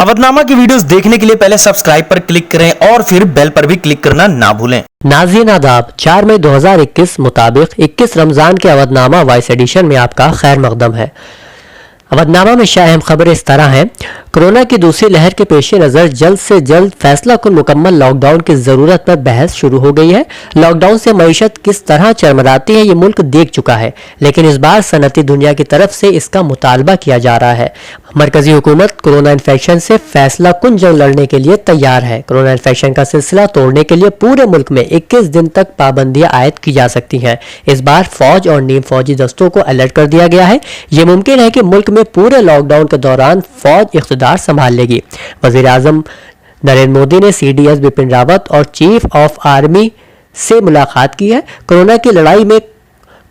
अवधनामा की वीडियोस देखने के लिए पहले सब्सक्राइब पर क्लिक करें और फिर बेल पर भी क्लिक करना ना भूलें। नाज़रीन आदाब, 4 मई 2021 मुताबिक 21 रमज़ान के अवधनामा वॉइस एडिशन में आपका खैर मकदम है। अवधनामा में शाह अहम खबरें इस तरह हैं। कोरोना की दूसरी लहर के पेश नज़र जल्द से जल्द फैसला कुन मुकम्मल लॉकडाउन की ज़रूरत पर बहस शुरू हो गई है। लॉकडाउन से मईशत किस तरह चरमराती है ये मुल्क देख चुका है, लेकिन इस बार सनती दुनिया की तरफ से इसका मुतालबा किया जा रहा है। मरकजी हुकूमत कोरोना इन्फेक्शन से फैसला कुन जंग लड़ने के लिए तैयार है। कोरोना इन्फेक्शन का सिलसिला तोड़ने के लिए पूरे मुल्क में 21 दिन तक पाबंदियां आयद की जा सकती हैं। इस बार फौज और नीम फौजी दस्तों को अलर्ट कर दिया गया है। ये मुमकिन है कि मुल्क में पूरे लॉकडाउन के दौरान फौज इख्तिदार संभाल लेगी। वज़ीर आज़म नरेंद्र मोदी ने CDS बिपिन रावत और चीफ ऑफ आर्मी से मुलाकात की है। कोरोना की लड़ाई में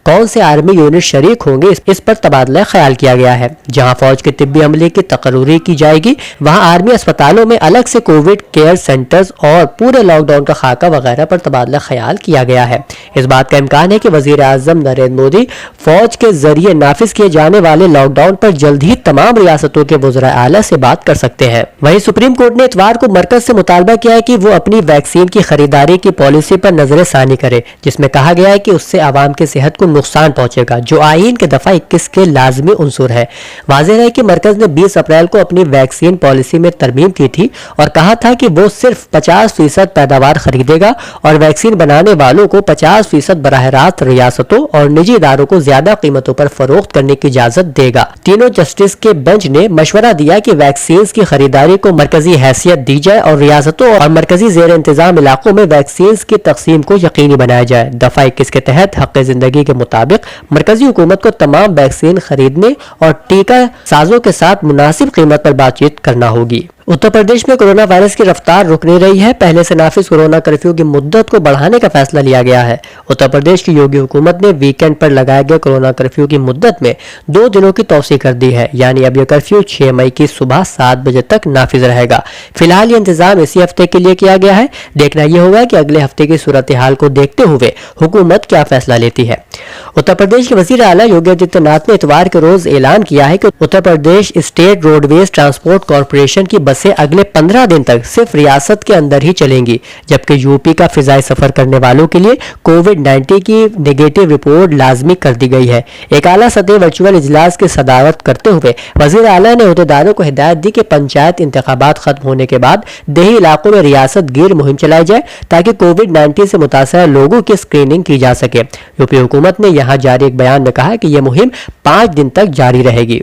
कौन से आर्मी यूनिट शरीक होंगे इस पर तबादला ख्याल किया गया है। जहां फौज के तिब्बी अमले की तकर्री की जाएगी, वहां आर्मी अस्पतालों में अलग से कोविड केयर सेंटर्स और पूरे लॉकडाउन का खाका वगैरह पर तबादला ख्याल किया गया है। इस बात का इम्कान है कि वज़ीर आज़म नरेंद्र मोदी फौज के जरिए नाफिज किए जाने वाले लॉकडाउन पर जल्द ही तमाम रियासतों के वज़राए आला से बात कर सकते हैं। वहीं सुप्रीम कोर्ट ने इतवार को मरकज से मुतालबा किया है कि वो अपनी वैक्सीन की खरीदारी की पॉलिसी पर नजर सानी करे, जिसमें कहा गया है कि उससे आवाम की सेहत को नुकसान पहुंचेगा, जो आईन के दफा 21 के लाजमी उनसुर है। वाज़ेह है कि मरकज ने 20 अप्रैल को अपनी वैक्सीन पॉलिसी में तरमीम की थी और कहा था कि वो सिर्फ 50% पैदावार खरीदेगा और वैक्सीन बनाने वालों को 50% बराह रास्त रियासतों और निजी इदारों को ज्यादा कीमतों पर फरोख्त करने की इजाजत देगा। तीनों जस्टिस के बेंच ने मशवरा दिया कि वैक्सीन की खरीदारी को मरकजी हैसियत दी जाए और रियासतों और मरकजी जेर इंतजाम इलाकों में वैक्सीन की तकसीम को यकीनी बनाया जाए। दफा 21 के तहत हक़ जिंदगी के मुताबिक मरकजी हुकूमत को तमाम वैक्सीन खरीदने और टीका साजों के साथ मुनासिब कीमत पर बातचीत करना होगी। उत्तर प्रदेश में कोरोना वायरस की रफ्तार रुक नहीं रही है। पहले से नाफिज कोरोना कर्फ्यू की मुद्दत को बढ़ाने का फैसला लिया गया है। उत्तर प्रदेश की योगी हुकूमत ने वीकेंड पर लगाए गए कोरोना कर्फ्यू की मुद्दत में 2 दिनों की तौसी कर दी है, यानी अब यह कर्फ्यू 6 मई की सुबह 7 बजे तक नाफिज रहेगा। फिलहाल ये इंतजाम इसी हफ्ते के लिए किया गया है। देखना यह होगा कि अगले हफ्ते की सूरत हाल को देखते हुए हुकूमत क्या फैसला लेती है। उत्तर प्रदेश के वज़ीर आला योगी आदित्यनाथ ने इतवार के रोज ऐलान किया है कि Uttar Pradesh state roadways transport corporation की बसें अगले 15 दिन तक सिर्फ रियासत के अंदर ही चलेंगी, जबकि यूपी का फिजाई सफर करने वालों के लिए कोविड-19 की नेगेटिव रिपोर्ट लाजमी कर दी गई है। एक आला सतह वर्चुअल इजलास की सदारत करते हुए वज़ीर आला ने अहदेदारों को हिदायत दी कि पंचायत इंतखाबात खत्म होने के बाद देही इलाकों में रियासत गिर मुहिम चलाई जाए ताकि कोविड-19 से मुतासर लोगों की स्क्रीनिंग की जा सके। यूपी हुकूमत ने यहाँ जारी एक बयान में कहा कि यह मुहिम 5 दिन तक जारी रहेगी।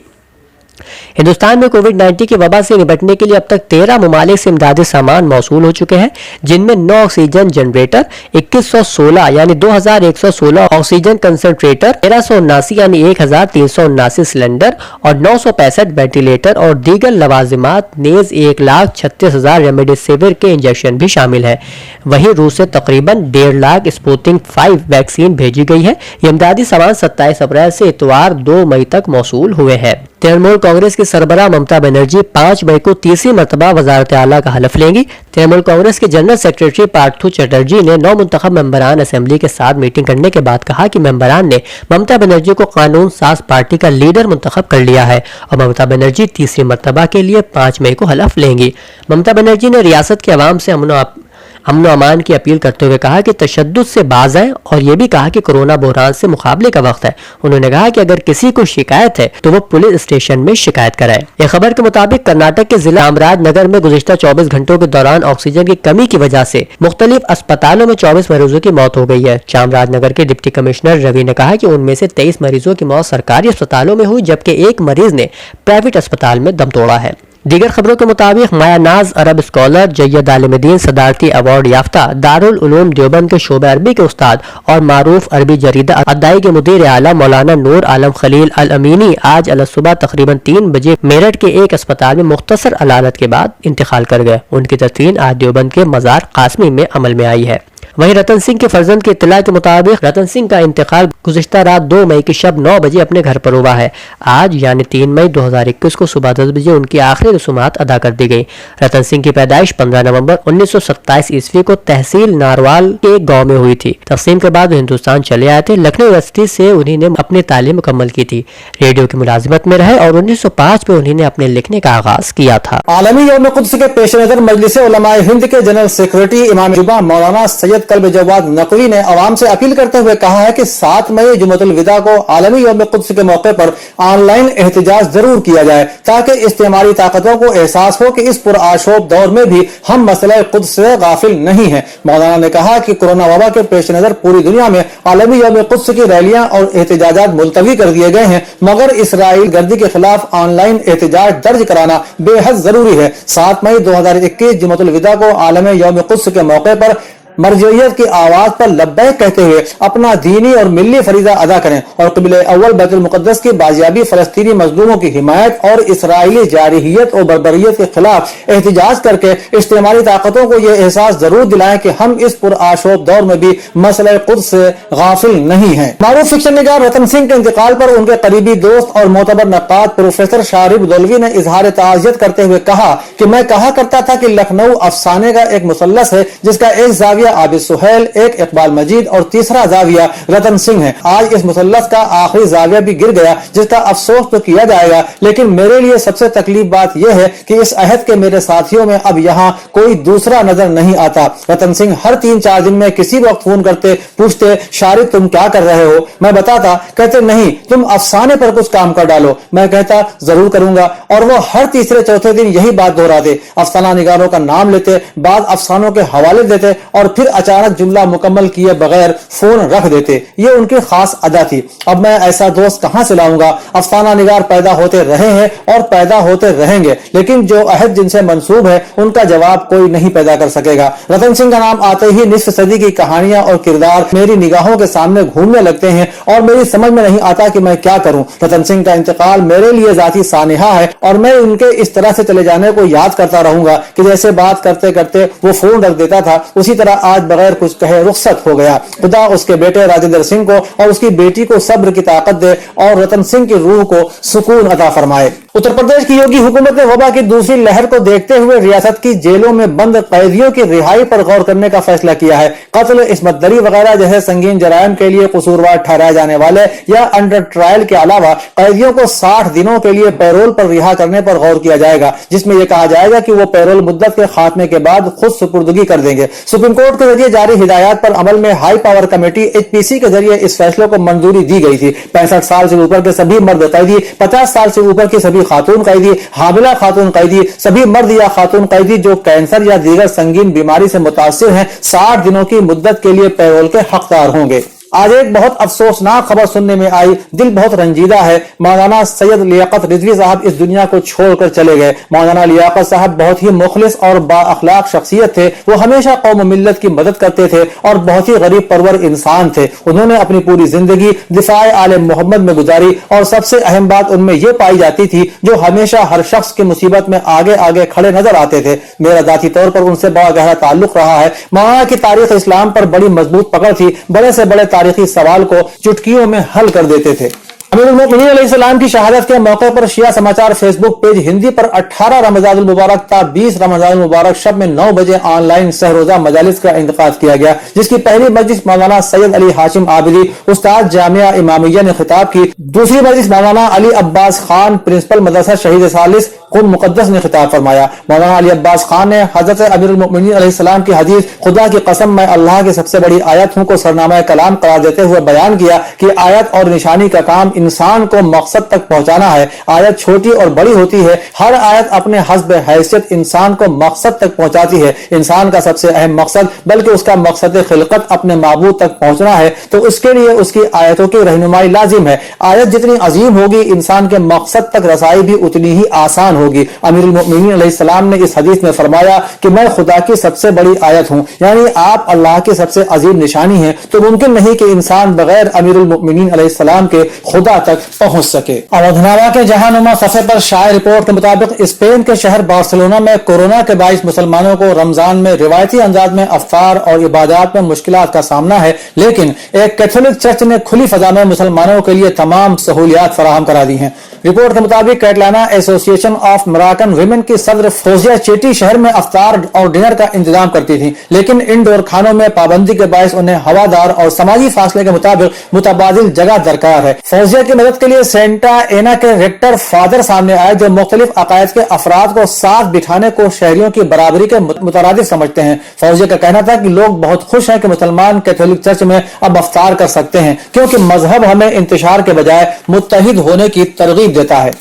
हिंदुस्तान में कोविड-19 की वबा से निपटने के लिए अब तक 13 ममालिक से इमदादी सामान मौसूल हो चुके हैं, जिनमें 9 ऑक्सीजन जनरेटर, 2116 यानी 2116 ऑक्सीजन कंसंट्रेटर, 1379 यानी 1379 सिलेंडर और 965 वेंटिलेटर और दीगर लवाजिमात नेज 1,36,000 रेमडेसिविर के इंजेक्शन भी शामिल है। वहीं रूस से तकरीबन 1.5 लाख स्पुतनिक 5 वैक्सीन भेजी गई है। ये इमदादी सामान 27 अप्रैल से इतवार 2 मई तक मौसूल हुए हैं। तृणमूल कांग्रेस की सरबराह ममता बनर्जी 5 मई को तीसरी मरतबा वजारत आला का हलफ लेंगी। तृणमूल कांग्रेस के जनरल सेक्रेटरी पार्थू चटर्जी ने 9 मुंतखब मेंबरान असेंबली के साथ मीटिंग करने के बाद कहा कि मेंबरान ने ममता बनर्जी को कानून साज पार्टी का लीडर मुंतखब कर लिया है और ममता बनर्जी तीसरी मरतबा के लिए 5 मई को हलफ लेंगी। ममता बनर्जी ने रियासत के अवाम से अमन अमान की अपील करते हुए कहा कि तशद्दुद से बाज आए और ये भी कहा कि कोरोना बहरान से मुकाबले का वक्त है। उन्होंने कहा कि अगर किसी को शिकायत है तो वो पुलिस स्टेशन में शिकायत कराए। एक खबर के मुताबिक कर्नाटक के जिला चामराजनगर में गुज़िश्ता 24 घंटों के दौरान ऑक्सीजन की कमी की वजह से मुख्तलिफ अस्पतालों में 24 मरीजों की मौत हो गई है। चामराजनगर के डिप्टी कमिश्नर रवि ने कहा कि उनमें से 23 मरीजों की मौत सरकारी अस्पतालों में हुई, जबकि एक मरीज ने प्राइवेट अस्पताल में दम तोड़ा है। दीगर खबरों के मुताबिक माया नाज अरब स्कॉलर जैयद आलिमुद्दीन सदारती अवार्ड याफ्ता दारुल उलूम देवबंद के शोबे अरबी के उस्ताद और मारूफ अरबी जरीदा अदाई के मुदीर आला मौलाना नूर आलम खलील अल अमीनी आज अलसुबह तकरीबन 3 बजे मेरठ के एक अस्पताल में मुख्तसर अलालत के बाद इंतकाल कर गए। उनकी तदफीन आज देवबंद के मजार कासमी में अमल में आई है। वहीं रतन सिंह के फर्जंद की इत्तला के मुताबिक रतन सिंह का इंतकाल गुज़िश्ता रात 2 मई की शब 9 बजे अपने घर पर हुआ है। आज यानी 3 मई 2021 को सुबह 10 बजे उनकी आखिरी रसूमात अदा कर दी गई। रतन सिंह की पैदाइश 15 नवंबर 1927 ईस्वी को तहसील नारवाल के एक गाँव में हुई थी। तक़सीम के बाद वो हिंदुस्तान चले आए थे। लखनऊ यूनिवर्सिटी से उन्हीं ने अपनी तालीम मुकम्मल की थी। रेडियो की मुलाजिमत में रहे और 1905 में उन्हीं ने अपने लिखने का आगाज किया था। आलमी यौम कुद्स के पेश नजर मजलिस उलमाए हिंद के जनरल सेक्रेटरी इमाम जुमा मौलाना सैयद कल्ब जवाद नकवी ने अवाम से अपील करते हुए कहा है कि 7 मई जुमअतुल विदा को आलमी यौम कुद्स के मौके पर ऑनलाइन एहतजाज जरूर किया जाए ताकि इस्तेमाली ताकतों को एहसास हो कि इस पुरआशोब दौर में भी हम मसला कुद्स से गाफिल नहीं है। मौलाना ने कहा कि कोरोना वबा के पेश नजर पूरी दुनिया में आलमी यौम कुद्स की रैलियां और एहतजाजात मुलतवी कर दिए गए हैं, मगर इसराइल गर्दी के खिलाफ ऑनलाइन एहतजाज दर्ज कराना बेहद जरूरी है। 7 मई 2021 जुमअतुल विदा को आलम यौम कुद्स के मौके पर मरजइयत की आवाज पर लब्बैक कहते हुए अपना दीनी और मिल्ली फरीजा अदा करें और क़िबले अव्वल बैतुल मुक़द्दस की बाजियाबी, फलस्तीनी मजलूमों की हिमायत और इसराइली जारहियत और बर्बरियत के खिलाफ एहतजाज करके इस्तेमाली ताकतों को यह एहसास जरूर दिलाएं कि हम इस पुरआशोब दौर में भी मसले कुद्स से गाफिल नहीं है। मारूफ फिक्शन निगार रतन सिंह के इंतकाल पर उनके करीबी दोस्त और मोतबर नक्काद प्रोफेसर शारिब दौलवी ने इजहार ताज़ियत करते हुए कहा कि मैं कहा करता था कि लखनऊ अफसाने का एक मुसल्लस है जिसका एक जाविया आबिद सुहेल, एक इकबाल मजीद और तीसरा जाविया रतन सिंह है। आज इस मुसल्लस का आखिरी जाविया भी गिर गया जिसका अफसोस तो किया जाएगा, लेकिन मेरे लिए सबसे तकलीफ बात यह है कि इस अहद के मेरे साथियों में अब यहाँ कोई दूसरा नजर नहीं आता। रतन सिंह हर 3-4 दिन में किसी वक्त फोन करते, पूछते शारिद तुम क्या कर रहे हो, मैं बताता, कहते नहीं तुम अफसाने पर कुछ काम कर डालो, मैं कहता जरूर करूंगा, और वो हर तीसरे चौथे दिन यही बात दोहराते। अफसाना निगारों का नाम लेते, बाद अफसानों के हवाले देते और फिर अचानक जुमला मुकम्मल किए बगैर फोन रख देते। ये उनकी खास अदा थी। अब मैं ऐसा दोस्त कहां से लाऊंगा। अफसाना निगार पैदा होते रहे हैं और पैदा होते रहेंगे, लेकिन जो अहद जिनसे मंसूब है उनका जवाब कोई नहीं पैदा कर सकेगा। रतन सिंह का नाम आते ही निस्फ सदी की कहानियां और किरदार मेरी निगाहों के सामने घूमने लगते हैं और मेरी समझ में नहीं आता कि मैं क्या करूं। रतन सिंह का इंतकाल मेरे लिए जाती सानिहा है और मैं उनके इस तरह से चले जाने को याद करता रहूंगा कि जैसे बात करते करते वो फोन रख देता था, उसी तरह आज बगैर कुछ कहे रुखसत हो गया। खुदा उसके बेटे राजेंद्र सिंह को और उसकी बेटी को सब्र की ताकत दे और रतन सिंह की रूह को सुकून अता फरमाए। उत्तर प्रदेश की योगी हुकूमत ने वबा की दूसरी लहर को देखते हुए रियासत की जेलों में बंद कैदियों की रिहाई पर गौर करने का फैसला किया है। कत्ल, इस्मतदरी वगैरह जैसे संगीन जराइम के लिए कसूरवार ठहराए जाने वाले या अंडर ट्रायल के अलावा कैदियों को 60 दिनों के लिए पैरोल पर रिहा करने पर गौर किया जाएगा, जिसमें यह कहा जाएगा कि वो पैरोल मुद्दत के खात्मे के बाद खुद सुपुर्दगी कर देंगे। सुप्रीम कोर्ट के जरिए जारी हिदायत पर अमल में हाई पावर कमेटी HPC के जरिए इस फैसले को मंजूरी दी गई थी। 65 साल से ऊपर के सभी मर्द कैदी, 50 साल से ऊपर की सभी खातून कैदी, हामिला खातून कैदी, सभी मर्द या खातून कैदी जो कैंसर या दीगर संगीन बीमारी से मुतासिर हैं 60 दिनों की मुद्दत के लिए पैरोल के हकदार होंगे। आज एक बहुत अफसोसनाक खबर सुनने में आई, दिल बहुत रंजीदा है। मौलाना सैयद लियाकत रिजवी साहब इस दुनिया को छोड़कर चले गए। मौलाना लियाकत साहब बहुत ही मुखलिस और बाअखलाक शख्सियत थे। वो हमेशा कौम मिल्लत की मदद करते थे और बहुत ही गरीब परवर इंसान थे। उन्होंने अपनी पूरी जिंदगी दिफाए आले मोहम्मद में गुजारी और सबसे अहम बात उनमें यह पाई जाती थी जो हमेशा हर शख्स की मुसीबत में आगे आगे खड़े नजर आते थे। मेरा जाती तौर पर उनसे बड़ा गहरा ताल्लुक रहा है। मौलाना की तारीख इस्लाम पर बड़ी मजबूत पकड़ थी, बड़े से बड़े तारीखी सवाल को चुटकियों में हल कर देते थे। अमीरुल मोमिनीन अलैहिस्सलाम की शहादत के मौके पर शिया समाचार फेसबुक पेज हिंदी पर 18 रमजानुल मुबारक ता 20 रमजानुल मुबारक शब में 9 बजे ऑनलाइन सहरोजा मजालिस का इंतकाद किया गया, जिसकी पहली मजलिस मौलाना सैयद अली हाशिम आबिदी उस्ताद जामिया इमामिया ने खिताब की। दूसरी मजलिस मौलाना अली अब्बास खान प्रिंसिपल मदरसा शहीद सालिस कुल मुकद्दस ने खिताब फरमाया। मौलाना अली अब्बास खान ने हजरत अमीरुल मोमिनीन अलैहिस्सलाम की हदीस खुदा की कसम मैं अल्लाह की सबसे बड़ी आयत हूं को सरनामा कलाम करार देते हुए बयान किया कि आयत और निशानी का काम इंसान को मकसद तक पहुंचाना है। आयत छोटी और बड़ी होती है, हर आयत अपने हस्ब हैसियत इंसान को मकसद तक पहुंचाती है। इंसान का सबसे अहम मकसद बल्कि उसका मकसद खिलकत अपने माबूद तक पहुंचना है, तो उसके लिए उसकी आयतों की रहनुमाई लाजिम है। आयत जितनी अजीम होगी इंसान के मकसद तक रसाई भी उतनी ही आसान होगी। अमीरुल मोमिनीन अलैहिस्सलाम ने इस हदीस में फरमाया कि मैं खुदा की सबसे बड़ी आयत हूं, यानी आप अल्लाह की सबसे अजीम निशानी है। तो मुमकिन नहीं कि इंसान बगैर अमीरुल मोमिनीन अलैहिस्सलाम के खुदा खुदा तक पहुंच सके। अवधनामा के जहानुमा सफे पर शाये रिपोर्ट के मुताबिक स्पेन के शहर बार्सिलोना में कोरोना के बाइस मुसलमानों को रमजान में रिवायती अंदाज में अफ्तार और इबादत में मुश्किलात का सामना है, लेकिन एक कैथोलिक चर्च ने खुली फजा में मुसलमानों के लिए तमाम सहूलियात फराहम करा दी हैं। रिपोर्ट के मुताबिक catalana association of Moroccan women की सदर फौजिया चेटी शहर में अफ्तार और डिनर का इंतजाम करती थी, लेकिन इंडोर खानों में पाबंदी के बायस उन्हें हवादार और समाजी फासले के मुताबिक मुतबादिल जगह दरकार है। फौजिया की मदद के लिए सेंटा एना के रेक्टर फादर सामने आए, जो मुख्तलिफ अकायद के अफराद को साथ बिठाने को शहरियों की बराबरी के मुतरादिफ समझते हैं। फौजिया का कहना था कि लोग बहुत खुश हैं कि मुसलमान कैथोलिक चर्च में अब अफ्तार कर सकते हैं, क्योंकि मजहब हमें इंतशार के बजाय मुत्तहिद होने की तरगीब देता है।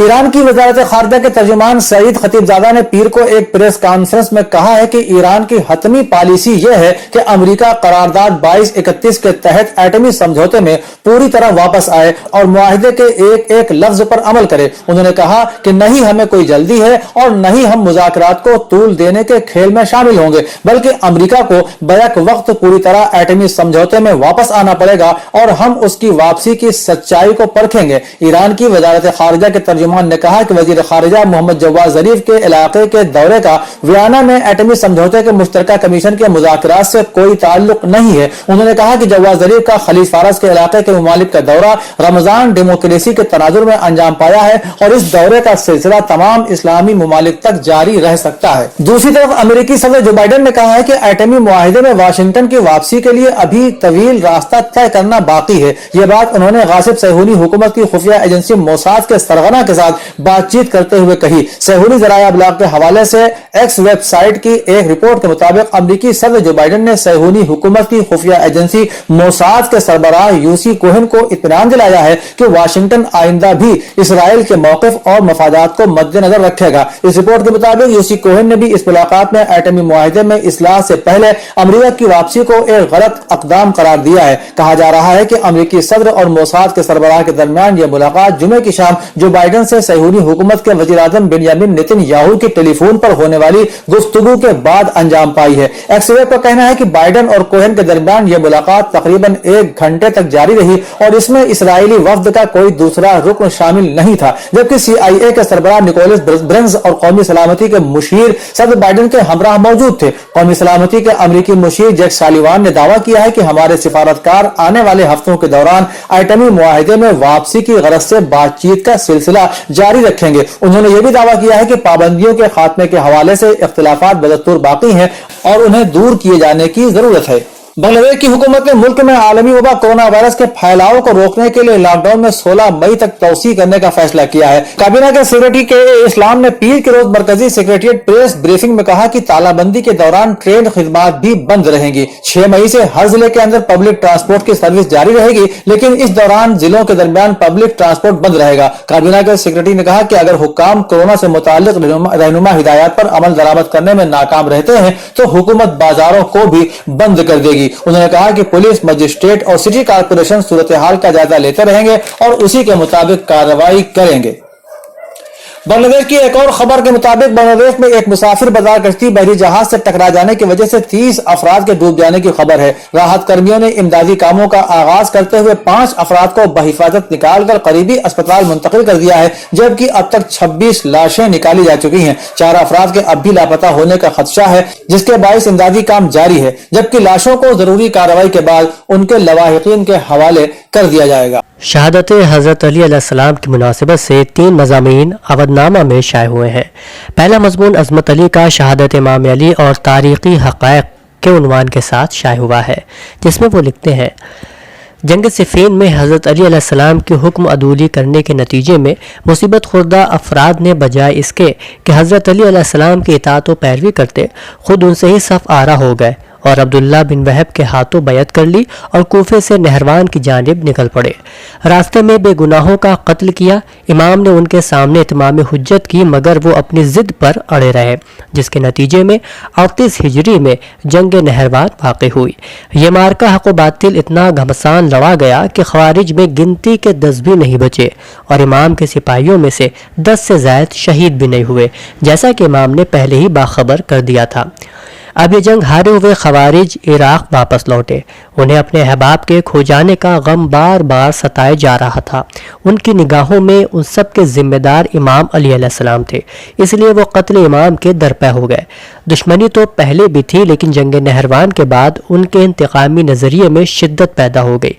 ईरान की वजारत खारजा के तर्जुमान सईद खतीबजादा ने पीर को एक प्रेस कॉन्फ्रेंस में कहा है कि ईरान की हतमी पॉलिसी यह है कि अमेरिका करारदाद 2231 के तहत एटमी समझौते में पूरी तरह वापस आए और मुआहिदे के एक एक लफ्ज पर अमल करे। उन्होंने कहा कि नहीं हमें कोई जल्दी है और नहीं हम मुज़ाकरात को तूल देने के खेल में शामिल होंगे, बल्कि अमेरिका को बैक वक्त पूरी तरह एटमी समझौते में वापस आना पड़ेगा और हम उसकी वापसी की सच्चाई को परखेंगे। ईरान की वजारत खारजा के तर्जुमान ने कहा कि वजीर खारिजा मोहम्मद जवाद जरीफ के इलाके के दौरे का वियना में एटमी समझौते के मुश्तरका कमीशन के मुज़ाकरात से कोई ताल्लुक नहीं है। उन्होंने कहा कि जवाद जरीफ का खलीज फारस के इलाके के ममालिक का दौरा रमजान डेमोक्रेसी के तनाजुर में अंजाम पाया है और इस दौरे का सिलसिला तमाम इस्लामी ममालिक तक जारी रह सकता है। दूसरी तरफ अमेरिकी सदर जो बाइडेन ने कहा है कि एटमी मुआहिदे में वाशिंगटन की वापसी के लिए अभी तवील रास्ता तय करना बाकी है। यह बात उन्होंने गासिब सहूनी हुकूमत की खुफिया एजेंसी मोसाद के सरगना के साथ बातचीत करते हुए कही। सहूनी ज़राए अबलाग के हवाले से एक्स वेबसाइट की एक रिपोर्ट के मुताबिक अमेरिकी सदर जो बाइडेन ने सहूनी हुकूमत की खुफिया एजेंसी मोसाद के सरबराह यूसी कोहेन को इत्मीनान दिलाया है कि वाशिंगटन आइंदा भी इसराइल के मौक़िफ़ और मफादात को मद्देनजर रखेगा। इस रिपोर्ट के मुताबिक यूसी कोहेन ने भी इस मुलाकात में एटमी मुआहिदे में इस्लाह से पहले अमेरिका की वापसी को एक गलत अक़दाम करार दिया है। कहा जा रहा है कि अमेरिकी सदर और मोसाद के सरबराह के दरमियान यह मुलाकात जुमे की शाम जो बाइडेन से सहूनी हुकूमत के वजीर आज़म बेंजामिन नेतन्याहू की टेलीफोन पर होने वाली गुफ्तगू के बाद अंजाम पाई है। एक्सवेब का कहना है कि बाइडेन और कोहेन के दरमियान यह मुलाकात तकरीबन 1 घंटे तक जारी रही और इसमें इसराइली वफ्द का कोई दूसरा रुकन शामिल नहीं था, जबकि CIA के सरबराह निकोलस ब्रेंज और कौमी सलामती के मुशीर सदर बाइडेन के हमराह मौजूद थे। कौमी सलामती के अमरीकी मुशीर जैक सालिवान ने दावा किया है कि हमारे सिफारतकार आने वाले हफ्तों के दौरान एटमी मुआहिदे में वापसी की गरज से बातचीत का सिलसिला जारी रखेंगे। उन्होंने यह भी दावा किया है कि पाबंदियों के खात्मे के हवाले से इख्तिलाफात बदस्तूर बाकी हैं और उन्हें दूर किए जाने की जरूरत है। बांग्लादेश की हुकूमत ने मुल्क में आलमी वबा कोरोना वायरस के फैलाव को रोकने के लिए लॉकडाउन में 16 मई तक तौसी करने का फैसला किया है। काबीना के सेक्रेटरी के इस्लाम ने पीर के रोज मरकजी सेक्रेटरिएट प्रेस ब्रीफिंग में कहा कि तालाबंदी के दौरान ट्रेन खिदमात भी बंद रहेंगी। 6 मई से हर जिले के अंदर पब्लिक ट्रांसपोर्ट की सर्विस जारी रहेगी, लेकिन इस दौरान जिलों के दरमियान पब्लिक ट्रांसपोर्ट बंद रहेगा। काबीना के सेक्रेटरी ने कहा कि अगर हुक्काम कोरोना से मुताल्लिक रहनुमा हिदायत पर अमल दरामद करने में नाकाम रहते हैं तो हुकूमत बाजारों को भी बंद कर देगी। उन्होंने कहा कि पुलिस, मजिस्ट्रेट और सिटी कारपोरेशन सूरत हाल का जायजा लेते रहेंगे और उसी के मुताबिक कार्रवाई करेंगे। बांग्लादेश की एक और खबर के मुताबिक बांग्लादेश में एक मुसाफिर बाजार कश्ती बहरी जहाज से टकरा जाने की वजह से 30 अफराद के डूब जाने की खबर है। राहत कर्मियों ने इमदादी कामों का आगाज करते हुए 5 अफराद को बहिफाजत निकालकर करीबी अस्पताल मुंतकिल कर दिया है, जबकि अब तक 26 लाशें निकाली जा चुकी हैं। 4 अफराद के अब भी लापता होने का खदशा है, जिसके बायस इमदादी काम जारी है, जबकि लाशों को जरूरी कार्रवाई के बाद उनके लवाहिकीन के हवाले कर दिया जाएगा। शहादत हज़रत अली अलैहिस्सलाम की मुनासिबत से 3 मज़ामीन अवधनामा में शाये हुए हैं। पहला मज़मून अज़मत अली का शहादत इमाम अली और तारीख़ी हक़ाइक़ के उन्वान के साथ शाये हुआ है, जिसमें वो लिखते हैं, जंग सिफ़ीन में हज़रत अली अलैहिस्सलाम की हुक्म अदूली करने के नतीजे में मुसीबत खुर्दा अफराद ने बजाय इसके कि हज़रत अली अलैहिस्सलाम की इताअत व पैरवी करते खुद उनसे ही सफ़ आरा हो गए और अब्दुल्ला बिन वहब के हाथों बैत कर ली और कूफे से नहरवान की जानिब निकल पड़े। रास्ते में बेगुनाहों का कत्ल किया। इमाम ने उनके सामने इत्माम हुज्जत की, मगर वो अपनी ज़िद पर अड़े रहे, जिसके नतीजे में 38 हिजरी में जंग नहरवान वाक़ई हुई। ये मार्का हक़ व बातिल इतना घमसान लड़ा गया कि ख़वारिज में गिनती के 10 भी नहीं बचे और इमाम के सिपाहियों में से 10 से ज़ायद शहीद भी नहीं हुए, जैसा कि इमाम ने पहले ही बाखबर कर दिया था। اب یہ جنگ ہارے ہوئے خوارج عراق واپس لوٹے. انہیں اپنے احباب کے کھو جانے کا غم بار بار ستائے جا رہا تھا. ان کی نگاہوں میں ان سب کے ذمہ دار امام علی علیہ السلام تھے، اس لیے وہ قتل امام کے درپے ہو گئے. دشمنی تو پہلے بھی تھی، لیکن جنگ نہروان کے بعد ان کے انتقامی نظریے میں شدت پیدا ہو گئی.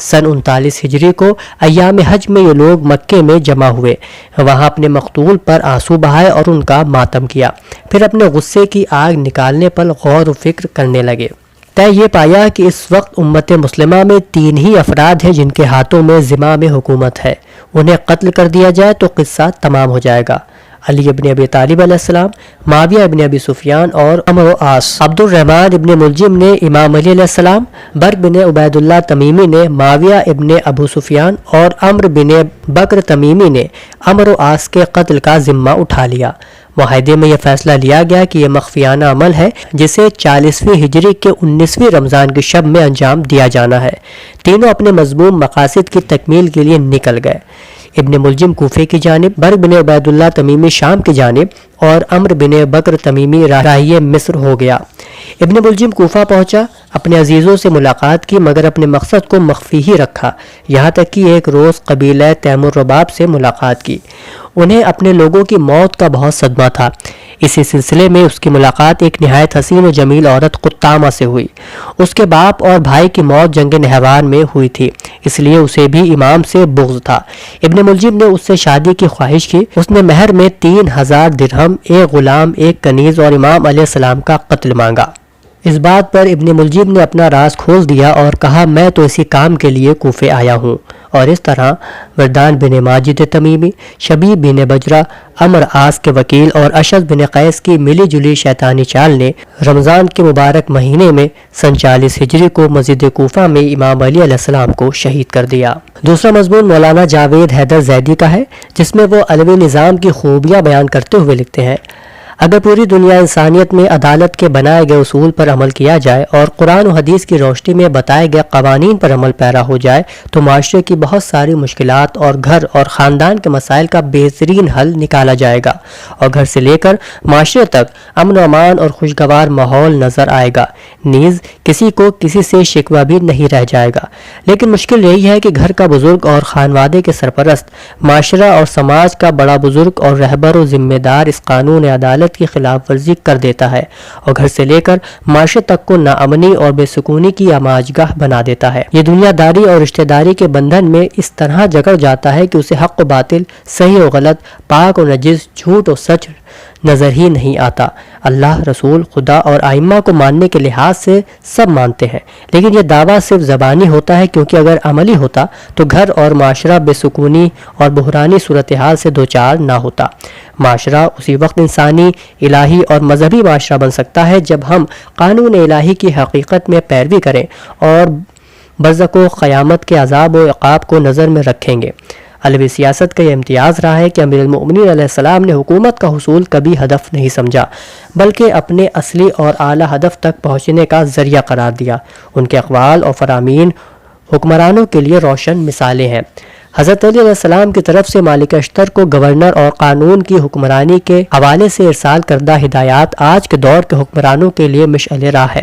سن 39 ہجری کو ایام حج میں یہ لوگ مکے میں جمع ہوئے. وہاں اپنے مقتول پر آنسو بہائے اور ان کا ماتم کیا. پھر اپنے غصے کی آگ نکالنے پر غور و فکر کرنے لگے. طے یہ پایا کہ اس وقت امت مسلمہ میں 3 ہی افراد ہیں جن کے ہاتھوں میں زمام حکومت ہے. انہیں قتل کر دیا جائے تو قصہ تمام ہو جائے گا. علی ابن ابی طالب علیہ السلام، معاویہ ابن ابی سفیان اور عمرو و عاص. عبد الرحمن ابن ملجم نے امام علی علیہ السلام، برق بن عبید اللہ تمیمی نے معاویہ ابن ابو سفیان اور عمرو بن بکر تمیمی نے عمرو و عاص کے قتل کا ذمہ اٹھا لیا. معاہدے میں یہ فیصلہ لیا گیا کہ یہ مخفیانہ عمل ہے جسے 40ویں ہجری کے 19ویں رمضان کی شب میں انجام دیا جانا ہے. تینوں اپنے مذموم مقاصد کی تکمیل کے لیے نکل گئے. ابن ملجم کوفے کی جانب، برق بن عبید اللہ تمیمی شام کی جانب اور عمرو بن بکر تمیمی راہی مصر ہو گیا. ابن ملجم کوفہ پہنچا، اپنے عزیزوں سے ملاقات کی، مگر اپنے مقصد کو مخفی ہی رکھا، یہاں تک کہ ایک روز قبیلہ تیم الرباب سے ملاقات کی. انہیں اپنے لوگوں کی موت کا بہت صدمہ تھا. اسی سلسلے میں اس کی ملاقات ایک نہایت حسین و جمیل عورت قطامہ سے ہوئی. اس کے باپ اور بھائی کی موت جنگ نہروان میں ہوئی تھی، اس لیے اسے بھی امام سے بغض تھا. ابن ملجم نے اس سے شادی کی خواہش کی. اس نے مہر میں 3000 درہم، ایک غلام، ایک کنیز اور امام علیہ السلام کا قتل مانگا. اس بات پر ابن ملجم نے اپنا راز کھول دیا اور کہا میں تو اسی کام کے لیے کوفے آیا ہوں. اور اس طرح وردان بن ماجد تمیمی، شبیب بن بجرہ، عمر عاص کے وکیل اور اشعث بن قیس کی ملی جلی شیطانی چال نے رمضان کے مبارک مہینے میں سن 40 ہجری کو مسجد کوفہ میں امام علی علیہ السلام کو شہید کر دیا. دوسرا مضمون مولانا جاوید حیدر زیدی کا ہے، جس میں وہ علوی نظام کی خوبیاں بیان کرتے ہوئے لکھتے ہیں: اگر پوری دنیا انسانیت میں عدالت کے بنائے گئے اصول پر عمل کیا جائے اور قرآن و حدیث کی روشنی میں بتائے گئے قوانین پر عمل پیرا ہو جائے تو معاشرے کی بہت ساری مشکلات اور گھر اور خاندان کے مسائل کا بہترین حل نکالا جائے گا، اور گھر سے لے کر معاشرے تک امن و امان اور خوشگوار ماحول نظر آئے گا. نیز کسی کو کسی سے شکوہ بھی نہیں رہ جائے گا. لیکن مشکل یہی ہے کہ گھر کا بزرگ اور خانوادے کے سرپرست، معاشرہ اور سماج کا بڑا بزرگ اور رہبر و ذمہ دار اس قانون عدالت کی خلاف ورزی کر دیتا ہے اور گھر سے لے کر معاشرے تک کو ناامنی اور بے سکونی کی آماجگاہ بنا دیتا ہے. یہ دنیا داری اور رشتہ داری کے بندھن میں اس طرح جکڑ جاتا ہے کہ اسے حق و باطل، صحیح و غلط، پاک و نجس، جھوٹ و سچ نظر ہی نہیں آتا. اللہ، رسول، خدا اور ائمہ کو ماننے کے لحاظ سے سب مانتے ہیں، لیکن یہ دعویٰ صرف زبانی ہوتا ہے، کیونکہ اگر عملی ہوتا تو گھر اور معاشرہ بے سکونی اور بحرانی صورتحال سے دوچار نہ ہوتا. معاشرہ اسی وقت انسانی، الہی اور مذہبی معاشرہ بن سکتا ہے جب ہم قانون الہی کی حقیقت میں پیروی کریں اور برزخ و قیامت کے عذاب و عقاب کو نظر میں رکھیں گے. علوی سیاست کا یہ امتیاز رہا ہے کہ امیر المؤمنین علیہ السلام نے حکومت کا حصول کبھی ہدف نہیں سمجھا، بلکہ اپنے اصلی اور اعلیٰ ہدف تک پہنچنے کا ذریعہ قرار دیا. ان کے اقوال اور فرامین حکمرانوں کے لیے روشن مثالیں ہیں. حضرت علی علیہ السلام کی طرف سے مالک اشتر کو گورنر اور قانون کی حکمرانی کے حوالے سے ارسال کردہ ہدایات آج کے دور کے حکمرانوں کے لیے مشعل راہ ہے.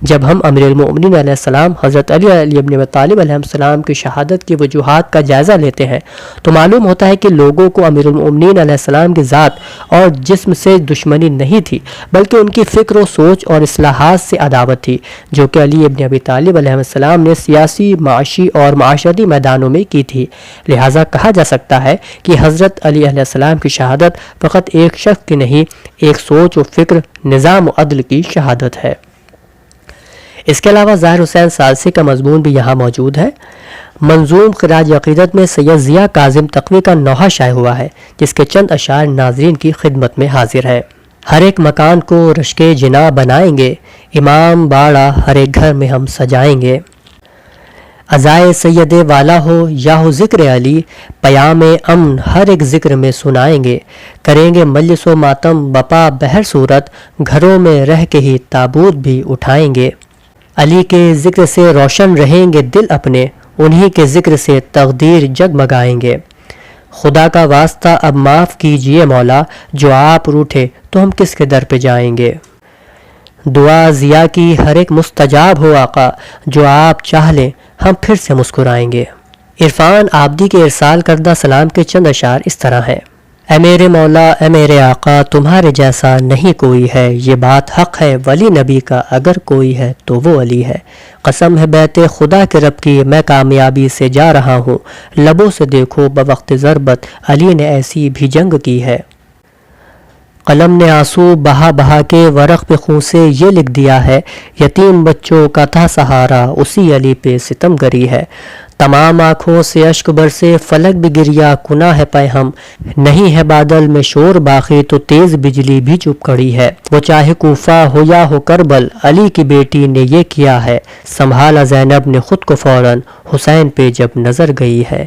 جب ہم امیر المؤمنین علیہ السلام حضرت علی ابن ابی طالب علیہ السلام کی شہادت کی وجوہات کا جائزہ لیتے ہیں تو معلوم ہوتا ہے کہ لوگوں کو امیر المؤمنین علیہ السلام کی ذات اور جسم سے دشمنی نہیں تھی، بلکہ ان کی فکر و سوچ اور اصلاحات سے عداوت تھی، جو کہ علی ابن ابی طالب علیہ السلام نے سیاسی، معاشی اور معاشرتی میدانوں میں کی تھی. لہٰذا کہا جا سکتا ہے کہ حضرت علی علیہ السلام کی شہادت فقط ایک شخص کی نہیں، ایک سوچ و فکر، نظام و عدل کی شہادت ہے. اس کے علاوہ ظاہر حسین ثالثی کا مضمون بھی یہاں موجود ہے. منظوم خراج عقیدت میں سید ضیاء کاظم تقوی کا نوحہ شائع ہوا ہے، جس کے چند اشعار ناظرین کی خدمت میں حاضر ہے. ہر ایک مکان کو رشک جنا بنائیں گے، امام باڑہ ہر ایک گھر میں ہم سجائیں گے. عزائے سید والا ہو یا ہو ذکر علی، پیام امن ہر ایک ذکر میں سنائیں گے. کریں گے مجلس و ماتم بپا بہر صورت، گھروں میں رہ کے ہی تابوت بھی اٹھائیں گے. علی کے ذکر سے روشن رہیں گے دل اپنے، انہی کے ذکر سے تقدیر جگمگائیں گے. خدا کا واسطہ اب معاف کیجئے مولا، جو آپ روٹھے تو ہم کس کے در پہ جائیں گے. دعا ضیا کی ہر ایک مستجاب ہو آقا، جو آپ چاہ لیں ہم پھر سے مسکرائیں گے۔ عرفان عابدی کے ارسال کردہ سلام کے چند اشعار اس طرح ہیں۔ اے میرے مولا، اے میرے آقا، تمہارے جیسا نہیں کوئی ہے، یہ بات حق ہے ولی نبی کا اگر کوئی ہے تو وہ علی ہے۔ قسم ہے بیت خدا کے رب کی میں کامیابی سے جا رہا ہوں، لبوں سے دیکھو بوقت ضربت علی نے ایسی بھی جنگ کی ہے۔ قلم نے آنسو بہا بہا کے ورق پہ خون سے یہ لکھ دیا ہے، یتیم بچوں کا تھا سہارا اسی علی پہ ستم گری ہے۔ تمام آنکھوں سے اشک برسے فلک بھی گریا کنا ہے پہ ہم، نہیں ہے بادل میں شور باقی تو تیز بجلی بھی چپ کھڑی ہے۔ وہ چاہے کوفہ ہو یا ہو کربل علی کی بیٹی نے یہ کیا ہے، سنبھالا زینب نے خود کو فوراً حسین پہ جب نظر گئی ہے۔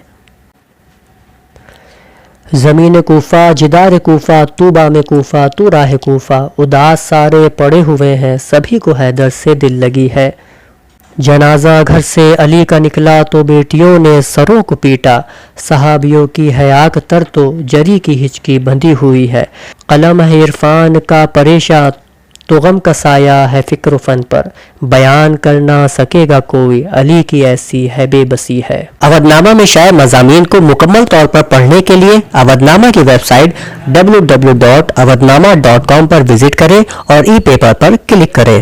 زمین کوفہ جدار کوفہ تو بام کوفہ تو راہ کوفہ، اداس سارے پڑے ہوئے ہیں سبھی کو حیدر سے دل لگی ہے۔ جنازہ گھر سے علی کا نکلا تو بیٹیوں نے سروں کو پیٹا، صحابیوں کی ہے آگ تر تو جری کی ہچکی بندھی ہوئی ہے۔ قلم ہے عرفان کا پریشاں تو غم کا سایہ ہے فکر و فن پر، بیان کرنا سکے گا کوئی علی کی ایسی ہے بے بسی ہے۔ اودھ نامہ میں شائع مضامین کو مکمل طور پر پڑھنے کے لیے اودھ نامہ کی ویب سائٹ www.awadhnama.com پر وزٹ کریں اور ای پیپر پر کلک کریں۔